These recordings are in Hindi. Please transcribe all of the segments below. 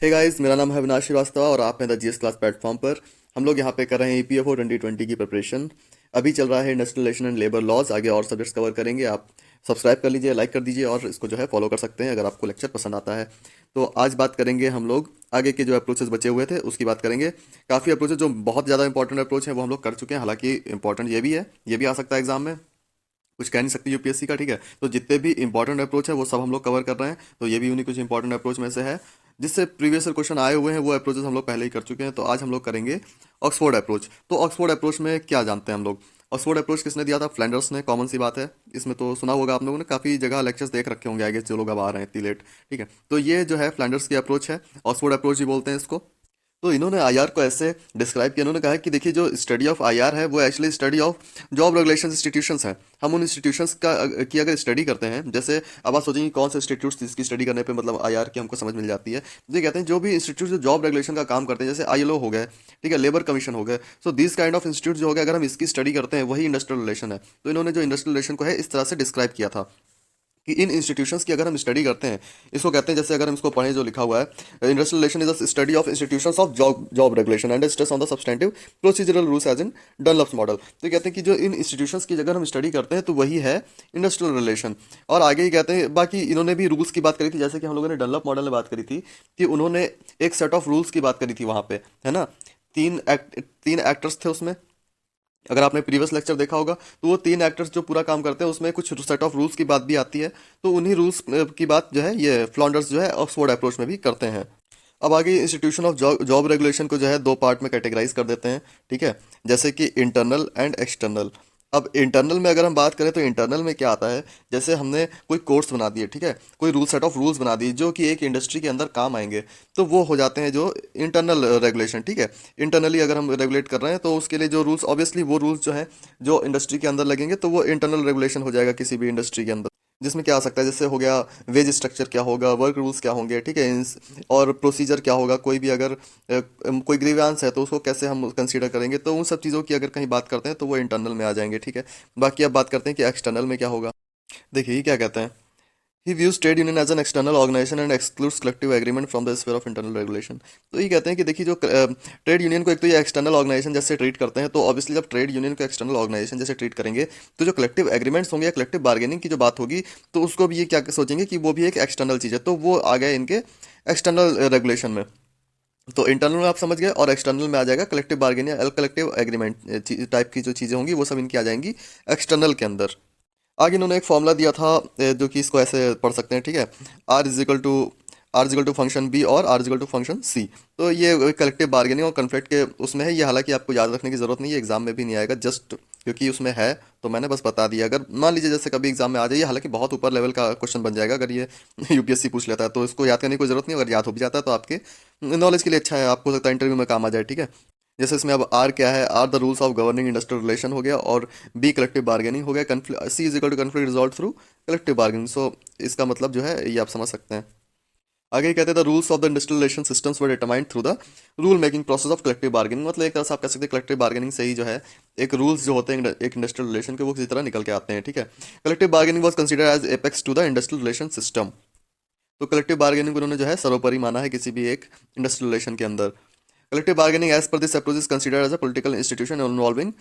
हे गाइस, मेरा नाम है अविनाश श्रीवास्तव और आप हैं द जीएस क्लास प्लेटफॉर्म पर। हम लोग यहाँ पे कर रहे हैं ईपीएफओ 2020 की प्रिपरेशन। अभी चल रहा है industrial relation and labour laws. आगे और सब्जेक्ट्स कवर करेंगे। आप सब्सक्राइब कर लीजिए, लाइक कर दीजिए और इसको जो है फॉलो कर सकते हैं अगर आपको लेक्चर पसंद आता है। तो आज बात करेंगे हम लोग आगे के जो अप्रोचेस बचे हुए थे उसकी बात करेंगे। काफ़ी अप्रोचेस जो बहुत ज़्यादा इंपॉर्टेंट अप्रोच है वो हम लोग कर चुके हैं। हालांकि इंपॉर्टेंट ये भी है, ये भी आ सकता है एग्जाम में, कुछ कह नहीं सकती यूपीएससी का। ठीक है, तो जितने भी इंपॉर्टेंट अप्रोच है वो सब हम लोग कवर कर रहे हैं। तो ये भी उन्हीं कुछ इंपॉर्टेंट अप्रोच में से है जिससे प्रीवियस क्वेश्चन आए हुए हैं। वो अप्रोचेस हम लोग पहले ही कर चुके हैं। तो आज हम लोग करेंगे ऑक्सफोर्ड अप्रोच। तो ऑक्सफोर्ड अप्रोच में क्या जानते हैं हम लोग? ऑक्सफोर्ड अप्रोच किसने दिया था? फ्लैंडर्स ने। कॉमन सी बात है, इसमें तो सुना होगा आप लोगों ने, काफ़ी जगह लेक्चर्स देख रखे होंगे आगे जो लोग अब आ रहे हैं इतनी लेट। ठीक है, तो ये जो है फ्लैंडर्स की अप्रोच है, ऑक्सफोर्ड अप्रोच ही बोलते हैं इसको। तो इन्होंने आईआर को ऐसे डिस्क्राइब किया, इन्होंने कहा कि देखिए जो स्टडी ऑफ आईआर है वो actually study of job regulation institutions हैं। हम उन इंस्टीट्यूशंस की अगर स्टडी करते हैं, जैसे अब आप सोचेंगे कौन से इंस्टीट्यूट्स जिसकी स्टडी करने पे मतलब आईआर की हमको समझ मिल जाती है। तो ये कहते हैं जो भी इंस्टीट्यूट जो जॉब रेगुलेशन का काम करते हैं, जैसे आईएलओ हो गए, ठीक है, लेबर कमीशन हो गए, so this kind of institute जो हो गए, अगर हम इसकी स्टडी करते हैं वही इंडस्ट्रियल रिलेशन है। तो इन्होंने जो इंडस्ट्रियल रिलेशन को है इस तरह से डिस्क्राइब किया था कि इन इंस्टीट्यूशंस की अगर हम स्टडी करते हैं, इसको कहते हैं, जैसे अगर हम इसको पढ़ें जो लिखा हुआ है, industrial relation is a study of institutions of job regulation and stress on the substantive procedural rules as in Dunlop's model. तो कहते हैं कि जो इन इंस्टीट्यूशंस की अगर हम स्टडी करते हैं तो वही है इंडस्ट्रियल रिलेशन। और आगे ही कहते हैं, बाकी इन्होंने भी रूल्स की बात करी थी, जैसे कि हम लोगों ने डनलप मॉडल में बात करी थी कि उन्होंने एक सेट ऑफ रूल्स की बात करी थी वहाँ पे, है ना। तीन एक्टर्स थे उसमें। अगर आपने प्रीवियस लेक्चर देखा होगा तो वो तीन एक्टर्स जो पूरा काम करते हैं उसमें कुछ सेट ऑफ रूल्स की बात भी आती है। तो उन्हीं रूल्स की बात जो है ये फ्लॉन्डर्स जो है ऑक्सफोर्ड अप्रोच में भी करते हैं। अब आगे इंस्टीट्यूशन ऑफ जॉब रेगुलेशन को जो है दो पार्ट में कैटेगराइज कर देते हैं। ठीक है, जैसे कि इंटरनल एंड एक्सटर्नल। अब इंटरनल में अगर हम बात करें तो इंटरनल में क्या आता है, जैसे हमने कोई कोर्स बना दिए, ठीक है, कोई रूल सेट ऑफ रूल्स बना दिए जो कि एक इंडस्ट्री के अंदर काम आएंगे, तो वो हो जाते हैं जो इंटरनल रेगुलेशन। ठीक है, इंटरनली अगर हम रेगुलेट कर रहे हैं तो उसके लिए जो रूल्स, ऑब्वियसली वो रूल्स जो हैं जो इंडस्ट्री के अंदर लगेंगे तो वो इंटरनल रेगुलेशन हो जाएगा किसी भी इंडस्ट्री के अंदर। जिसमें क्या आ सकता है, जैसे हो गया वेज स्ट्रक्चर क्या होगा, वर्क रूल्स क्या होंगे, ठीक है, और प्रोसीजर क्या होगा, कोई भी अगर कोई ग्रीवांस है तो उसको कैसे हम कंसीडर करेंगे। तो उन सब चीज़ों की अगर कहीं बात करते हैं तो वो इंटरनल में आ जाएंगे। ठीक है, बाकी अब बात करते हैं कि एक्सटर्नल में क्या होगा। देखिए ये क्या कहते हैं, he views trade union as an external organisation and excludes collective agreement from the sphere of internal regulation. तो ये कहते हैं कि देखिए जो ट्रेड यूनियन को एक तो ये एक्सटर्नल ऑर्गेनाइजेशन जैसे ट्रीट करते हैं, तो ऑब्वियसली जब ट्रेड यूनियन को एक्सटर्नल ऑर्गेनाइजेशन जैसे ट्रीट करेंगे तो जो कलेक्टिव एग्रीमेंट्स होंगे या कलेक्टिव बार्गेनिंग की जो बात होगी तो उसको भी ये क्या सोचेंगे कि वो भी एक एक्सटर्नल चीज़ है। तो वो आ गया इनके एक्सटर्नल रेगुलेशन में। तो इंटरनल में आप समझ गए, और एक्सटर्नल में आ जाएगा कलेक्टिव बार्गेनिंग या कलेक्टिव एग्रीमेंट टाइप की जो चीज़ें होंगी वो सब इनकी आ जाएंगी एक्सटर्नल के अंदर। आगे इन्होंने एक फॉर्मूला दिया था जो कि इसको ऐसे पढ़ सकते हैं, ठीक है, R is equal to function B और R is equal to function C. तो ये कलेक्टिव बार्गेनिंग और कन्फ्लिक्ट के उसमें है ये। हालांकि आपको याद रखने की जरूरत नहीं है, एग्जाम में भी नहीं आएगा, जस्ट क्योंकि उसमें है तो मैंने बस बता दिया। अगर मान लीजिए जैसे कभी एग्जाम में आ जाइए, हालांकि बहुत ऊपर लेवल का क्वेश्चन बन जाएगा अगर ये यूपीएससी पूछ लेता है, तो इसको याद करने की कोई जरूरत नहीं। अगर याद हो भी जाता है तो आपके नॉलेज के लिए अच्छा है, आपको हो सकता है इंटरव्यू में काम आ जाए। ठीक है, जैसे इसमें अब आर क्या है, R the rules of governing industrial relation हो गया, और बी कलेक्टिव बार्गेनिंग हो गया, C is equal to conflict resolve through collective bargaining. So इसका मतलब जो है ये आप समझ सकते हैं। आगे कहते हैं the rules of the industrial relation systems were determined through the rule making process of collective bargaining. मतलब एक तरह से आप कह सकते हैं कलेक्टिव बार्गेनिंग से ही जो है एक रूल्स जो होते हैं एक इंडस्ट्रियल रिलेशन के वो किसी तरह निकल के आते हैं। ठीक है, collective bargaining was consider as apex to the industrial relation system. तो कलेक्टिव बार्गेनिंग उन्होंने जो है सर्वोपरि माना है किसी भी एक इंडस्ट्रियल रिलेशन के अंदर। Collective bargaining as per this approach is considered as a political institution involving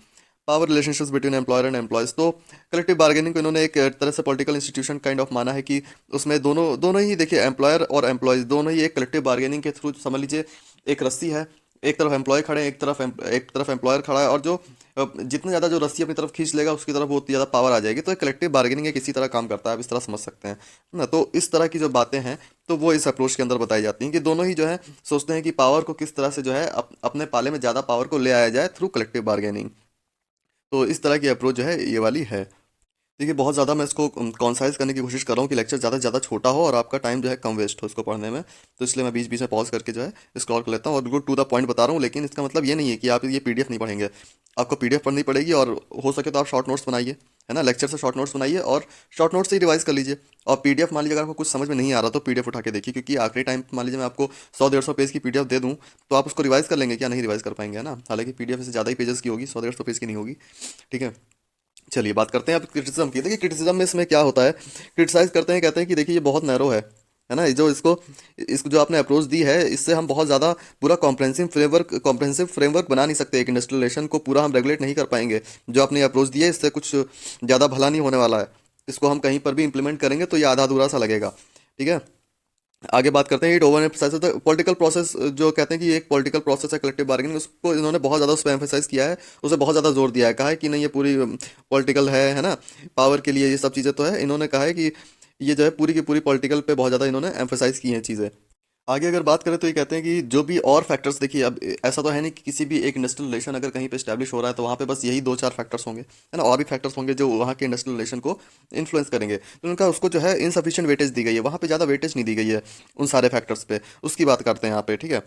power relationships between employer and employees. तो कलेक्टिव बार्गेनिंग को इन्होंने एक तरह से पॉलिटिकल इंस्टीट्यूशन काइंड ऑफ माना है कि उसमें दोनों दोनों ही देखिए एम्प्लॉयर और एम्प्लॉयज दोनों ही एक कलेक्टिव बार्गेनिंग के थ्रू, समझ लीजिए एक रस्सी है, एक तरफ एम्प्लॉय खड़े हैं, एक तरफ एम्प्लॉयर खड़ा है, और जो जितना ज़्यादा जो रस्सी अपनी तरफ खींच लेगा उसकी तरफ बहुत ज़्यादा पावर आ जाएगी। तो कलेक्टिव बार्गेनिंग एक इसी तरह काम करता है, आप इस तरह समझ सकते हैं ना। तो इस तरह की जो बातें हैं तो वो इस अप्रोच के अंदर बताई जाती हैं कि दोनों ही जो है सोचते हैं कि पावर को किस तरह से जो है अपने पाले में ज़्यादा पावर को ले आया जाए थ्रू कलेक्टिव बार्गेनिंग। तो इस तरह की अप्रोच जो है ये वाली है। देखिए बहुत ज़्यादा मैं इसको कॉन्साइज करने की कोशिश कर रहा हूँ कि लेक्चर ज़्यादा से ज़्यादा छोटा हो और आपका टाइम जो है कम वेस्ट हो इसको पढ़ने में। तो इसलिए मैं बीच बीच में पॉज करके जो है स्क्रॉल कर लेता हूँ और बिल्कुल टू द पॉइंट बता रहा हूँ। लेकिन इसका मतलब ये नहीं है कि आप ये पीडीएफ नहीं पढ़ेंगे, आपको पीडीएफ पढ़नी पड़ेगी, और हो सके तो आप शॉर्ट नोट्स बनाइए, है ना, लेक्चर से शॉर्ट नोट्स बनाइए और शॉर्ट नोट्स से ही रिवाइज कर लीजिए। और पीडीएफ मान लीजिए अगर आपको कुछ समझ में नहीं आ रहा तो पीडीएफ उठा के देखिए, क्योंकि आखिरी टाइम मान लीजिए मैं आपको 100-150 पेज की पीडीएफ दे दूँ तो आप उसको रिवाइज कर लेंगे क्या? नहीं रिवाइज कर पाएंगे, है ना। हालांकि पीडीएफ से ज़्यादा ही पेजेस की होगी, 100-150 पेज की नहीं होगी। ठीक है, चलिए बात करते हैं अब क्रिटिसिज्म की। देखिए क्रिटिसिज्म में इसमें क्या होता है, क्रिटिसाइज करते हैं, कहते हैं कि देखिए ये बहुत नैरो है है ना। जो इसको इसको जो आपने अप्रोच दी है, इससे हम बहुत ज़्यादा पूरा कॉम्प्रहेंसिव फ्रेमवर्क बना नहीं सकते। एक इंडस्ट्रियल रिलेशन को पूरा हम रेगुलेट नहीं कर पाएंगे। जो आपने अप्रोच दिया है, इससे कुछ ज़्यादा भला नहीं होने वाला है। इसको हम कहीं पर भी इंप्लीमेंट करेंगे तो ये आधा अधूरा सा लगेगा। ठीक है, आगे बात करते हैं। It overemphasise political process, जो कहते हैं कि एक पॉलिटिकल प्रोसेस है कलेक्टिव बार्गेनिंग, उसको इन्होंने बहुत ज़्यादा उस पर एम्फसाइज किया है, उसे बहुत ज़्यादा जोर दिया है। कहा है कि नहीं, ये पूरी पॉलिटिकल है ना, पावर के लिए ये सब चीज़ें तो है। इन्होंने कहा है कि ये जो है पूरी की पूरी पॉलिटिकल पे बहुत ज़्यादा इन्होंने एम्फसाइज की हैं चीज़ें। आगे अगर बात करें तो ये कहते हैं कि जो भी और फैक्टर्स, देखिए अब ऐसा तो है नहीं कि किसी भी एक इंडस्ट्रियल रिलेशन अगर कहीं पे स्टैब्लिश हो रहा है तो वहाँ पे बस यही दो चार फैक्टर्स होंगे, है ना। और भी फैक्टर्स होंगे जो वहाँ के इंडस्ट्रियल रिलेशन को इन्फ्लुएंस करेंगे, तो उनका उसको जो है इनसफिशिएंट वेटेज दी गई है, वहाँ पे ज़्यादा वेटेज नहीं दी गई है उन सारे फैक्टर्स पे। उसकी बात करते हैं यहाँ पे, ठीक है।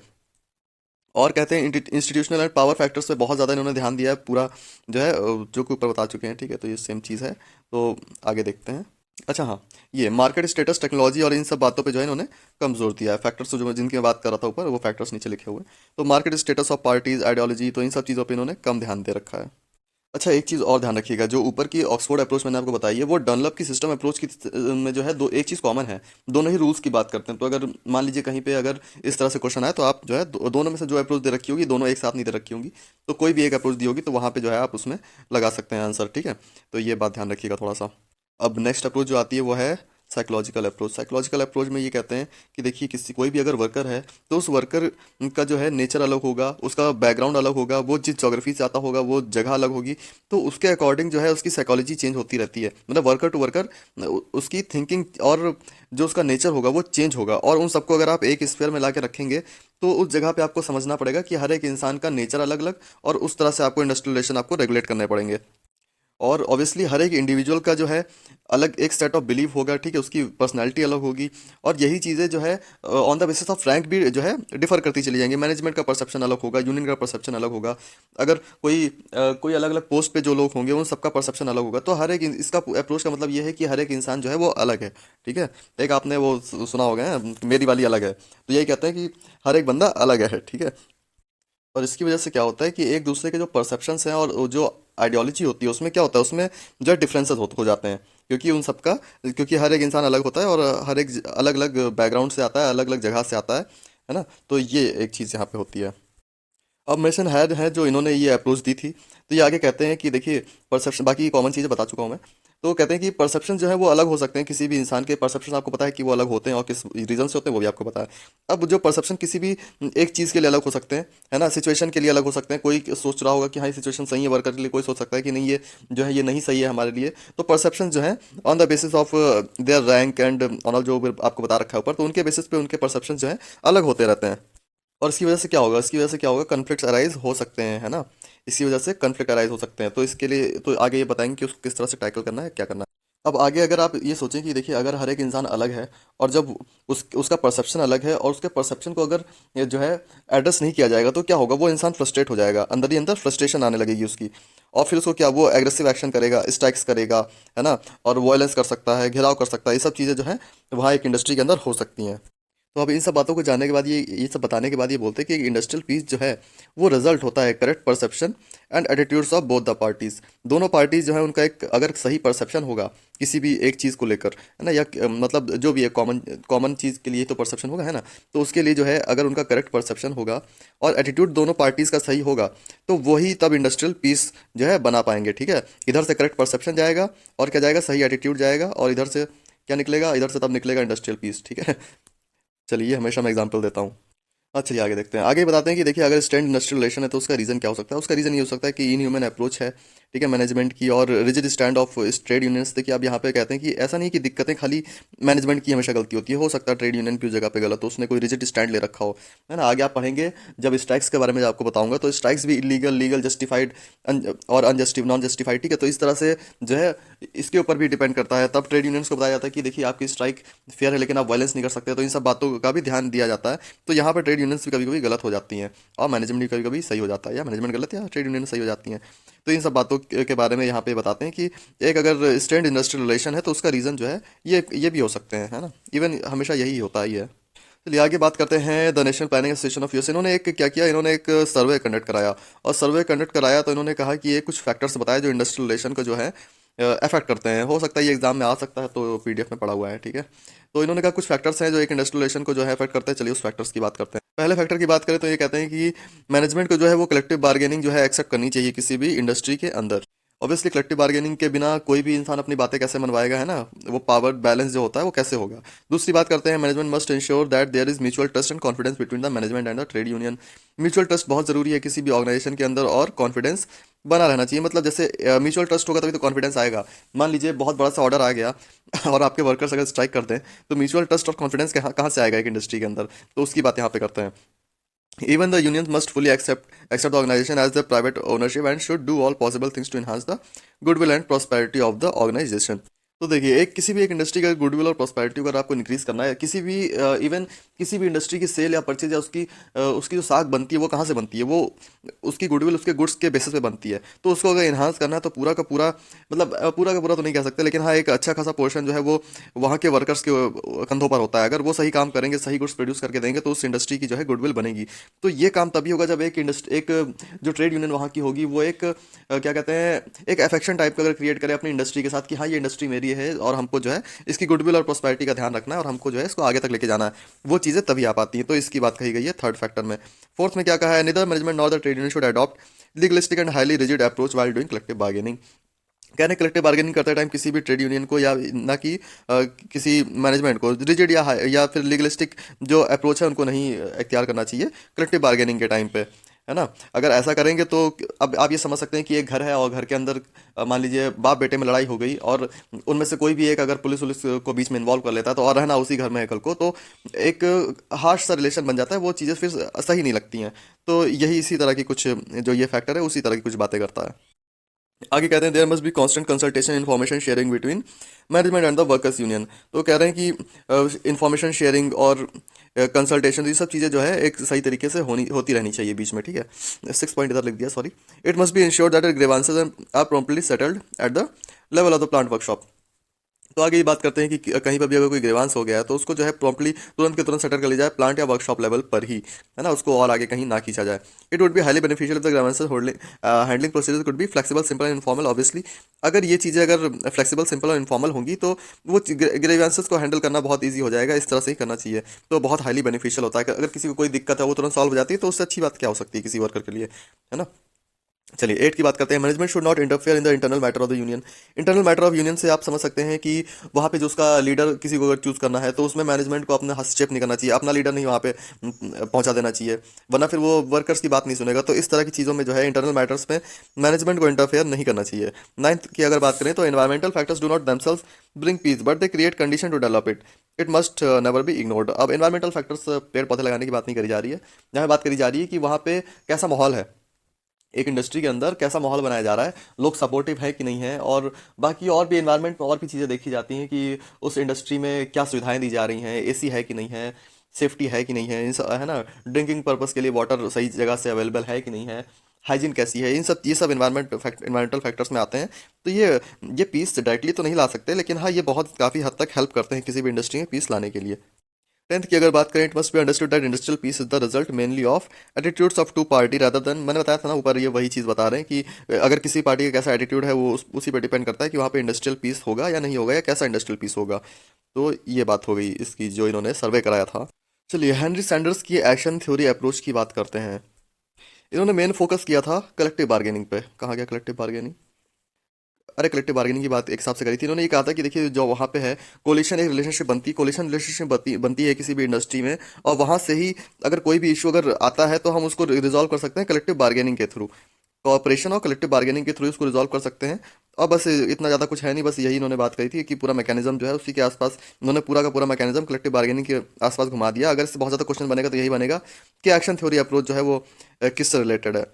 और कहते हैं इंस्टीट्यूशनल एंड पावर फैक्टर्स पे बहुत ज़्यादा इन्होंने ध्यान दिया है, पूरा जो है जो कि ऊपर बता चुके हैं, ठीक है। तो ये सेम चीज़ है, तो आगे देखते हैं। अच्छा हाँ, ये मार्केट स्टेटस, टेक्नोलॉजी और इन सब बातों पे जो है इन्होंने कम जोर दिया है। फैक्टर्स जो जिनकी मैं बात कर रहा था ऊपर, वो फैक्टर्स नीचे लिखे हुए हैं। तो market status of parties, ideology, तो इन सब चीज़ों पे इन्होंने कम ध्यान दे रखा है। अच्छा, एक चीज़ और ध्यान रखिएगा, जो ऊपर की ऑक्सफोर्ड अप्रोच मैंने आपको बताई है, वो डनलप की सिस्टम अप्रोच की में जो है दो एक चीज़ कॉमन है, दोनों ही रूल्स की बात करते हैं। तो अगर मान लीजिए कहीं पे अगर इस तरह से क्वेश्चन आए तो आप जो है दोनों में से जो अप्रोच दे रखी होगी, दोनों एक साथ नहीं दे रखी होंगी, तो कोई भी एक अप्रोच दी होगी तो वहाँ पे जो है आप उसमें लगा सकते हैं आंसर, ठीक है। तो ये बात ध्यान रखिएगा थोड़ा सा। अब नेक्स्ट अप्रोच जो आती है वो है साइकोलॉजिकल अप्रोच। साइकोलॉजिकल अप्रोच में ये कहते हैं कि देखिए, किसी कोई भी अगर वर्कर है तो उस वर्कर का जो है नेचर अलग होगा, उसका बैकग्राउंड अलग होगा, वो जिस जोग्राफी से आता होगा वो जगह अलग होगी, तो उसके अकॉर्डिंग जो है उसकी साइकोलॉजी चेंज होती रहती है। मतलब वर्कर टू वर्कर उसकी थिंकिंग और जो उसका नेचर होगा वो चेंज होगा। और उन सबको अगर आप एक स्फीयर में ला के रखेंगे तो उस जगह पे आपको समझना पड़ेगा कि हर एक इंसान का नेचर अलग अलग, और उस तरह से आपको इंडस्ट्रियल रिलेशन आपको रेगुलेट करने पड़ेंगे। और ऑब्वियसली हर एक इंडिविजुअल का जो है अलग एक सेट ऑफ बिलीव होगा, ठीक है, उसकी पर्सनालिटी अलग होगी। और यही चीज़ें जो है on the basis of rank भी जो है डिफर करती चली जाएंगी। मैनेजमेंट का परसेप्शन अलग होगा, यूनियन का परसेप्शन अलग होगा। अगर कोई अलग अलग पोस्ट पे जो लोग होंगे उन सबका परसेप्शन अलग होगा। तो हर एक इसका अप्रोच का मतलब ये है कि हर एक इंसान जो है वो अलग है, ठीक है। एक आपने वो सुना होगा मेरी वाली अलग है, तो यही कहते हैं कि हर एक बंदा अलग है, ठीक है। और इसकी वजह से क्या होता है कि एक दूसरे के जो परसेप्शंस हैं और जो आइडियोलॉजी होती है उसमें क्या होता है, उसमें जो है डिफरेंसेस हो जाते हैं। क्योंकि हर एक इंसान अलग होता है और हर एक अलग अलग बैकग्राउंड से आता है, अलग अलग जगह से आता है ना। तो ये एक चीज़ यहाँ पे होती है। अब मेंशन है जो इन्होंने ये अप्रोच दी थी, तो ये आगे कहते हैं कि देखिए, परसेप्शन, बाकी कॉमन चीज़ें बता चुका हूँ मैं। तो कहते हैं कि परसेप्शन जो है वो अलग हो सकते हैं, किसी भी इंसान के परसेप्शन आपको पता है कि वो अलग होते हैं, और किस रीज़न से होते हैं वो भी आपको पता है। अब जो परसेप्शन किसी भी एक चीज़ के लिए अलग हो सकते हैं, है ना, सिचुएशन के लिए अलग हो सकते हैं। कोई सोच रहा होगा कि हाँ ये सिचुएशन सही है वर्कर के लिए, कोई सोच सकता है कि नहीं, ये जो है ये नहीं सही है हमारे लिए। तो परसेप्शन जो है on the basis of their rank and on all, जो आपको बता रखा है ऊपर, तो उनके बेसिस पे उनके परसेप्शन जो है अलग होते रहते हैं। और इसकी वजह से क्या होगा, कन्फ्लिक्ट्स अराइज हो सकते हैं, है ना। इसकी वजह से कन्फ्लिक्ट अराइज हो सकते हैं। तो इसके लिए तो आगे ये बताएंगे कि उसको किस तरह से टैकल करना है, क्या करना है। अब आगे अगर आप ये सोचें कि देखिए, अगर हर एक इंसान अलग है और जब उसका परसेप्शन अलग है, और उसके परसेप्शन को अगर ये जो है एड्रेस नहीं किया जाएगा, तो क्या होगा, वो इंसान फ्रस्ट्रेट हो जाएगा, अंदर ही अंदर फ्रस्ट्रेशन आने लगेगी उसकी। और फिर उसको क्या, वो एग्रेसिव एक्शन करेगा, स्ट्राइक्स करेगा, है ना। और वायलेंस कर सकता है, घेराव कर सकता है। ये सब चीज़ें जो है वहाँ एक इंडस्ट्री के अंदर हो सकती हैं। तो अब इन सब बातों को जानने के बाद ये सब बताने के बाद ये बोलते हैं कि इंडस्ट्रियल पीस जो है वो रिजल्ट होता है correct perception and attitudes of both the parties. दोनों पार्टीज जो है उनका एक अगर सही परसेप्शन होगा किसी भी एक चीज़ को लेकर, है ना, या मतलब जो भी है कॉमन कॉमन चीज़ के लिए तो परसेप्शन होगा, है ना। तो उसके लिए जो है अगर उनका करेक्ट परसेप्शन होगा और एटीट्यूड दोनों पार्टीज का सही होगा, तो वही तब इंडस्ट्रियल पीस जो है बना पाएंगे, ठीक है। इधर से करेक्ट परसेप्शन जाएगा, और क्या जाएगा, सही एटीट्यूड जाएगा, और इधर से क्या निकलेगा, इधर से तब निकलेगा इंडस्ट्रियल पीस, ठीक है। चलिए, हमेशा मैं एग्जांपल देता हूँ। अच्छा, चलिए आगे देखते हैं। आगे बताते हैं कि देखिए, अगर स्टैंड इंडस्ट्रियल रिलेशन है तो उसका रीज़न क्या हो सकता है। उसका रीज़न ये हो सकता है कि इनह्यूमन अप्रोच है, ठीक है, मैनेजमेंट की, और rigid stand of trade unions. देखिए, आप यहाँ पे कहते हैं कि ऐसा नहीं कि दिक्कतें खाली मैनेजमेंट की हमेशा गलती होती है, हो सकता है ट्रेड यूनियन की उस जगह पे गलत हो, उसने कोई रिजिड स्टैंड ले रखा हो, है ना। आगे आप पढ़ेंगे जब स्ट्राइक्स के बारे में आपको बताऊंगा, तो स्ट्राइक्स भी इलीगल, लीगल, जस्टिफाइड और नॉन जस्टिफाइड, ठीक है। तो इस तरह से जो है इसके ऊपर भी डिपेंड करता है। तब ट्रेड यूनियंस को बताया जाता है कि देखिए, आपकी स्ट्राइक फेयर है लेकिन आप वायलेंस नहीं कर सकते। तो इन सब बातों का भी ध्यान दिया जाता है। तो यहाँ पर ट्रेड यूनियंस भी कभी कभी गलत हो जाती हैं, और मैनेजमेंट भी कभी कभी सही हो जाता है, या मैनेजमेंट गलत या ट्रेड यूनियन सही हो जाती हैं। तो इन सब बातों के बारे में यहाँ पे बताते हैं कि एक अगर स्टैंड इंडस्ट्रियल रिलेशन है तो उसका रीज़न जो है ये भी हो सकते हैं, है ना। इवन हमेशा यही होता ही है। चलिए आगे बात करते हैं। The national planning association of US, इन्होंने एक क्या किया, इन्होंने एक सर्वे कंडक्ट कराया। और सर्वे कंडक्ट कराया तो इन्होंने कहा कि ये कुछ फैक्टर्स बताए जो इंडस्ट्रियल रिलेशन को जो है अफेक्ट करते हैं। हो सकता है ये एग्जाम में आ सकता है, तो पीडीएफ में पड़ा हुआ है, ठीक है। तो इन्होंने कहा कुछ फैक्टर्स हैं जो एक इंडस्ट्रियल को जो है अफेक्ट करते हैं। चलिए उस फैक्टर्स की बात करते हैं। पहले फैक्टर की बात करें तो ये कहते हैं कि मैनेजमेंट को जो है वो कलेक्टिव बार्गेनिंग जो है एक्सेप्ट करनी चाहिए किसी भी इंडस्ट्री के अंदर। ऑब्वियसली कलेक्टिव बार्गेनिंग के बिना कोई भी इंसान अपनी बातें कैसे मनवाएगा, है ना। वो पावर बैलेंस जो होता है वो कैसे होगा। दूसरी बात करते हैं, management must ensure that there is mutual trust and confidence between the management and the trade union. Mutual trust बहुत जरूरी है किसी भी ऑर्गेनाइजेशन के अंदर, और कॉन्फिडेंस बना रहना चाहिए। मतलब जैसे म्यूचुअल ट्रस्ट होगा तभी तो कॉन्फिडेंस आएगा। मान लीजिए बहुत बड़ा सा ऑर्डर आ गया और आपके वर्कर्स अगर स्ट्राइक करते हैं, तो म्यूचुअल ट्रस्ट और कॉन्फिडेंस कहाँ कहाँ से आएगा एक इंडस्ट्री के अंदर। तो उसकी बात यहाँ पे करते हैं। Even the unions must fully accept the organization as their private ownership and should do all possible things to enhance the goodwill and prosperity of the organization. तो देखिए, एक किसी भी एक इंडस्ट्री का गुडविल और प्रॉस्पेरिटी अगर आपको इंक्रीज करना है, किसी भी इवन किसी भी इंडस्ट्री की सेल या परचेज या उसकी जो साख बनती है वो कहाँ से बनती है, वो उसकी गुडविल उसके गुड्स के बेसिस पे बनती है। तो उसको अगर इन्हांस करना है तो पूरा का पूरा, मतलब पूरा का पूरा तो नहीं कह सकते, लेकिन हाँ एक अच्छा खासा पोर्शन जो है वो वहाँ के वर्कर्स के कंधों पर होता है। अगर वो सही काम करेंगे, सही गुड्स प्रोड्यूस करके देंगे, तो उस इंडस्ट्री की जो है गुडविल बनेगी। तो ये काम तभी होगा जब एक जो ट्रेड यूनियन वहाँ की होगी वो क्या कहते हैं, एक अफेक्शन टाइप का अगर क्रिएट करे अपनी इंडस्ट्री के साथ कि हाँ ये इंडस्ट्री मेरी है और हमको जो है इसकी गुडविल और प्रॉस्पेरिटी का ध्यान रखना है और हमको जो है इसको आगे तक लेके जाना है। वो चीज़ें तभी आ पाती हैं। तो इसकी बात कही गई है थर्ड फैक्टर में। फोर्थ में क्या कहा है, neither management nor the trade union should adopt legalistic and highly rigid approach while doing collective bargaining. कह रहे हैं कलेक्टिव बार्गेनिंग करते टाइम किसी भी ट्रेड यूनियन को या ना कि किसी मैनेजमेंट को रिजिड या फिर लीगलिस्टिक जो अप्रोच है उनको नहीं इख्तियार करना चाहिए कलेक्टिव बार्गेनिंग के टाइम पे, है ना। अगर ऐसा करेंगे तो अब आप ये समझ सकते हैं कि एक घर है और घर के अंदर मान लीजिए बाप बेटे में लड़ाई हो गई और उनमें से कोई भी एक अगर पुलिस को बीच में इन्वॉल्व कर लेता है तो और रहना उसी घर में है कल को, तो एक हार्श सा रिलेशन बन जाता है। वो चीज़ें फिर सही नहीं लगती हैं। तो यही इसी तरह की कुछ जो ये फैक्टर है उसी तरह की कुछ बातें करता है। आगे कहते हैं there must be constant consultation information sharing between management and the workers union. तो कह रहे हैं कि इन्फॉर्मेशन शेयरिंग और कंसल्टेशन ये सब चीज़ें जो है एक सही तरीके से होती रहनी चाहिए बीच में, ठीक है। 6 पॉइंट इधर लिख दिया, sorry. It must be ensure that grievances are promptly settled at the level of the plant workshop. तो आगे ये बात करते हैं कि कहीं पर भी अगर कोई ग्रीवांस हो गया है तो उसको जो है प्रॉम्प्टली तुरंत के तुरंत सेटल कर लिया जाए प्लांट या वर्कशॉप लेवल पर ही, है ना। उसको और आगे कहीं ना खींचा जाए। It would be highly beneficial if the grievances handling procedure could be flexible simple and informal. Obviously अगर ये चीज़ें अगर फ्लेक्सिबल सिंपल और इनफॉर्मल होंगी तो वो ग्रीवांसेस को हैंडल करना बहुत ईजी हो जाएगा। इस तरह से ही करना चाहिए। तो बहुत हाईली बेनिफिशियल होता है कि अगर किसी को कोई दिक्कत है वो तुरंत सॉल्व हो जाती है, तो उससे अच्छी बात क्या हो सकती है किसी वर्कर के लिए, है ना। चलिए 8 की बात करते हैं। Management should not interfere in the internal matter of the union. Internal matter of union से आप समझ सकते हैं कि वहाँ पे जो उसका लीडर किसी को अगर चूज करना है तो उसमें मैनेजमेंट को अपना हस्तक्षेप नहीं करना चाहिए, अपना लीडर नहीं वहाँ पे पहुँचा देना चाहिए, वरना फिर वो वर्कर्स की बात नहीं सुनेगा। तो इस तरह की चीज़ों में जो है इंटरनल मैटर्स में मैनेजमेंट को इंटरफेयर नहीं करना चाहिए। 9th की अगर बात करें तो environmental factors do not themselves bring peace but they create condition to develop it. It must never be ignored. अब एनवायरमेंटल फैक्टर्स पेड़ पौधे लगाने की बात नहीं करी जा रही है, यहाँ बात करी जा रही है कि वहाँ पे कैसा माहौल है, एक इंडस्ट्री के अंदर कैसा माहौल बनाया जा रहा है, लोग सपोर्टिव है कि नहीं है, और बाकी और भी एनवायरनमेंट में और भी चीज़ें देखी जाती हैं कि उस इंडस्ट्री में क्या सुविधाएं दी जा रही हैं, एसी है कि नहीं है, सेफ्टी है कि नहीं है, है ना, ड्रिंकिंग पर्पस के लिए वाटर सही जगह से अवेलेबल है कि नहीं है, हाइजीन कैसी है, ये सब इन्वायरमेंटल फैक्टर्स में आते हैं। तो ये पीस डायरेक्टली तो नहीं ला सकते, लेकिन हाँ ये बहुत काफ़ी हद तक हेल्प करते हैं किसी भी इंडस्ट्री में पीस लाने के लिए। 10th की अगर बात करें, it must be understood that industrial peace is the result mainly of attitudes of two party rather than, मैंने बताया था ना ऊपर, ये वही चीज़ बता रहे हैं कि अगर किसी पार्टी का कैसा एटीट्यूड है वो उसी पर डिपेंड करता है कि वहाँ पे इंडस्ट्रियल पीस होगा या नहीं होगा, या कैसा इंडस्ट्रियल पीस होगा। तो ये बात हो गई इसकी जो इन्होंने सर्वे कराया था। चलिए हेनरी सैंडर्स की एक्शन थ्योरी अप्रोच की बात करते हैं। इन्होंने मेन फोकस किया था कलेक्टिव बार्गेनिंग पे। कहाँ गया कलेक्टिव बार्गेनिंग, अरे कलेक्टिव बार्गेनिंग की बात एक हिसाब से करी थी। इन्होंने ये कहा था कि देखिए जो वहाँ पे है कोलिशन एक रिलेशनशिप बनती है, कोलिशन रिलेशनशिप बनती है किसी भी इंडस्ट्री में, और वहाँ से ही अगर कोई भी इशू अगर आता है तो हम उसको रिजॉल्व कर सकते हैं कलेक्टिव बार्गेनिंग के थ्रू, कोऑपरेशन और कलेक्टिव बार्गेनिंग के थ्रू उसको रिजॉल्व कर सकते हैं। और बस इतना ज़्यादा कुछ है नहीं, बस यही इन्होंने बात कही थी कि पूरा मैकेनिज्म जो है उसी के आसपास इन्होंने पूरा का पूरा मैकेनिज्म कलेक्टिव बार्गेनिंग के आसपास घुमा दिया। अगर इससे बहुत ज़्यादा क्वेश्चन बनेगा तो यही बनेगा कि एक्शन थ्योरी अप्रोच जो है वो किससे रिलेटेड है।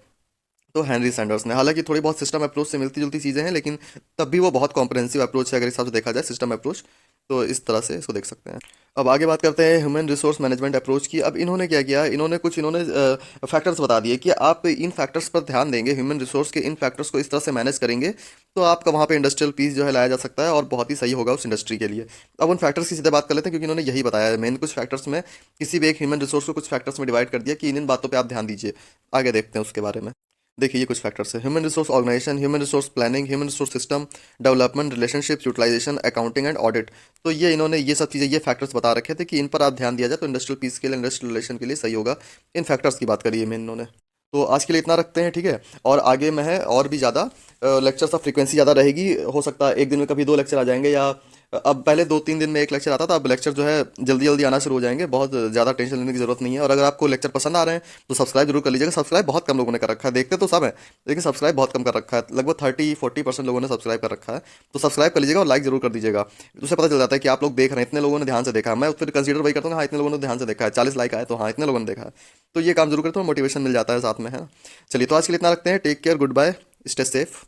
तो हेनरी सैंडर्स ने, हालांकि थोड़ी बहुत सिस्टम अप्रोच से मिलती जुलती चीज़ें हैं, लेकिन तब भी वो बहुत कॉम्प्रहेंसिव अप्रोच है अगर इस हिसाब से देखा जाए सिस्टम अप्रोच। तो इस तरह से इसको देख सकते हैं। अब आगे बात करते हैं ह्यूमन रिसोर्स मैनेजमेंट अप्रोच की। अब इन्होंने क्या किया, इन्होंने फैक्टर्स बता दिए कि आप इन फैक्टर्स पर ध्यान देंगे, ह्यूमन रिसोर्स के इन फैक्टर्स को इस तरह से मैनेज करेंगे तो आपका वहाँ पे इंडस्ट्रियल पीस जो है लाया जा सकता है और बहुत ही सही होगा उस इंडस्ट्री के लिए। अब उन फैक्टर्स की सीधे बात कर लेते हैं, क्योंकि इन्होंने यही बताया है मेन कुछ फैक्टर्स में, किसी भी एक ह्यूमन रिसोर्स को कुछ फैक्टर्स में डिवाइड कर दिया कि इन बातों पर आप ध्यान दीजिए। आगे देखते हैं उसके बारे में। देखिए ये कुछ फैक्टर्स है: human resource organisation, human resource planning, human resource system development, relationship, utilisation, accounting and audit. तो ये इन्होंने ये सब चीज़ें, ये फैक्टर्स बता रखे थे कि इन पर आप ध्यान दिया जाए तो इंडस्ट्रियल पीस के लिए, इंडस्ट्रियल रिलेशन के लिए सही होगा। इन फैक्टर्स की बात करिए में इन्होंने। तो आज के लिए इतना रखते हैं, ठीक है। और आगे में है और भी ज़्यादा लेक्चर्स ऑफ फ्रीक्वेंसी ज़्यादा रहेगी। हो सकता है एक दिन में कभी 2 लेक्चर आ जाएंगे, या अब पहले 2-3 दिन में एक लेक्चर आता था, अब लेक्चर जो है जल्दी जल्दी आना शुरू हो जाएंगे। बहुत ज़्यादा टेंशन लेने की ज़रूरत नहीं है। और अगर आपको लेक्चर पसंद आ रहे हैं तो सब्सक्राइब जरूर कर लीजिएगा। सब्सक्राइब बहुत कम लोगों ने कर रखा है, देखते तो सब है लेकिन सब्सक्राइब बहुत कम कर रखा है। लगभग 30-40% लोगों ने सब्सक्राइब कर रखा है। तो सब्सक्राइब कर लीजिएगा और लाइक जरूर कर दीजिएगा। उससे पता चल जाता है कि आप लोग देख रहे हैं, इतने लोगों ने ध्यान से देखा है। मैं फिर कंसीडर वही करता हूँ, हाँ इतने लोगों ने ध्यान से देखा है, 40 लाइक आए तो हाँ इतने लोगों ने देखा है। तो ये काम जरूर करते हो, मोटिवेशन मिल जाता है साथ में, है ना। चलिए तो आज के लिए इतना रखते हैं। Take care, goodbye, stay safe.